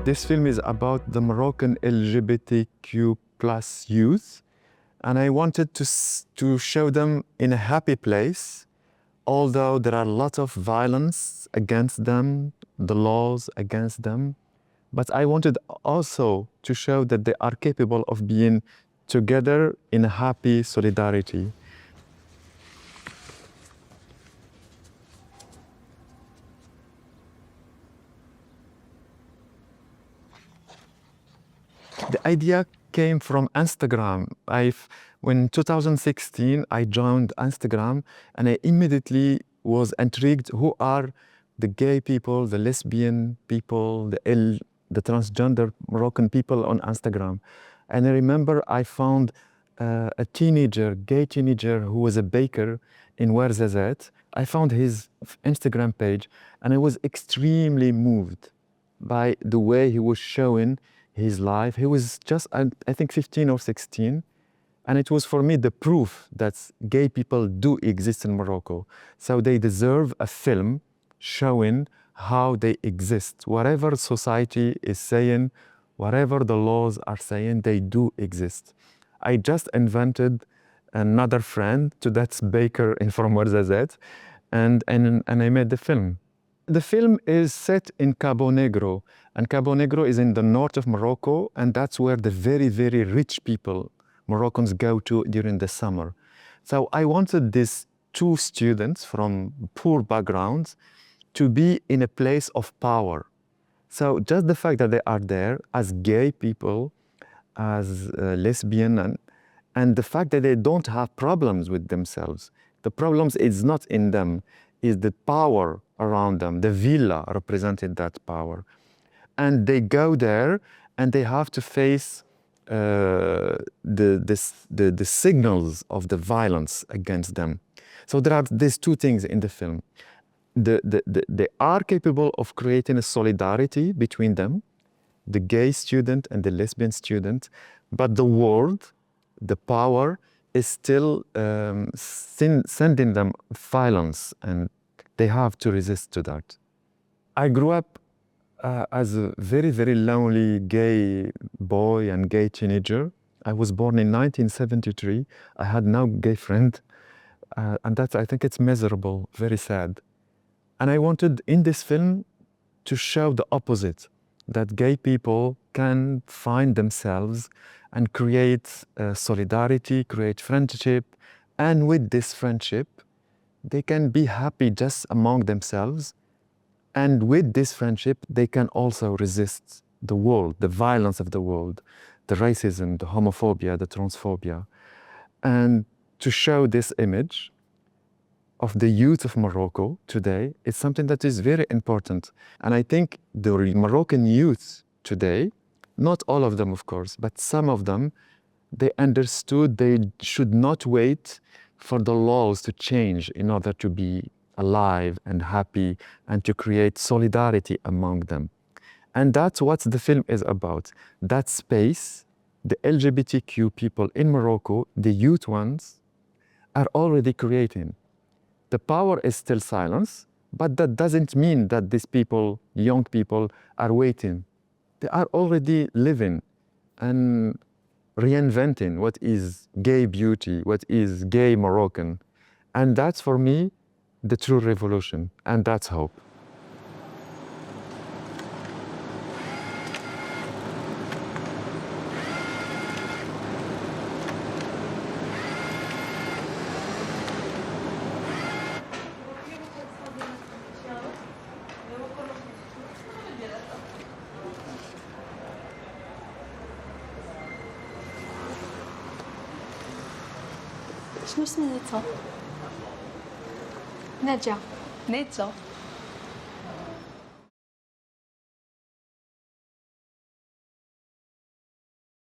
This film is about the Moroccan LGBTQ plus youth, and I wanted to show them in a happy place, although there are a lot of violence against them, the laws against them. But I wanted also to show that they are capable of being together in a happy solidarity. The idea came from Instagram. When 2016, I joined Instagram and I immediately was intrigued who are the gay people, the lesbian people, the transgender Moroccan people on Instagram. And I remember I found a gay teenager who was a baker in Ouarzazate. I found his Instagram page and I was extremely moved by the way he was showing his life. He was just, I think, 15 or 16. And it was for me the proof that gay people do exist in Morocco. So they deserve a film showing how they exist. Whatever society is saying, whatever the laws are saying, they do exist. I just invented another friend to that baker from Ouarzazate, and I made the film. The film is set in Cabo Negro, and Cabo Negro is in the north of Morocco, and that's where the very, very rich people, Moroccans, go to during the summer. So I wanted these two students from poor backgrounds to be in a place of power. So just the fact that they are there as gay people, as lesbian, and the fact that they don't have problems with themselves. The problems is not in them, is the power around them. The villa represented that power. And they go there and they have to face the signals of the violence against them. So there are these two things in the film. They are capable of creating a solidarity between them, the gay student and the lesbian student, but the world, the power, is still sending them violence, and they have to resist to that. I grew up as a very, very lonely gay boy and gay teenager. I was born in 1973. I had no gay friend, and that's, I think it's miserable, very sad. And I wanted in this film to show the opposite, that gay people can find themselves and create solidarity, create friendship, and with this friendship, they can be happy just among themselves. And with this friendship, they can also resist the world, the violence of the world, the racism, the homophobia, the transphobia. And to show this image of the youth of Morocco today is something that is very important. And I think the Moroccan youth today, not all of them, of course, but some of them, they understood they should not wait for the laws to change in order to be alive and happy and to create solidarity among them. And that's what the film is about. That space, the LGBTQ people in Morocco, the youth ones, are already creating. The power is still silence, but that doesn't mean that these people, young people, are waiting. They are already living and reinventing what is gay beauty, what is gay Moroccan. And that's, for me, the true revolution, and that's hope. شنو سميتها؟ نجا.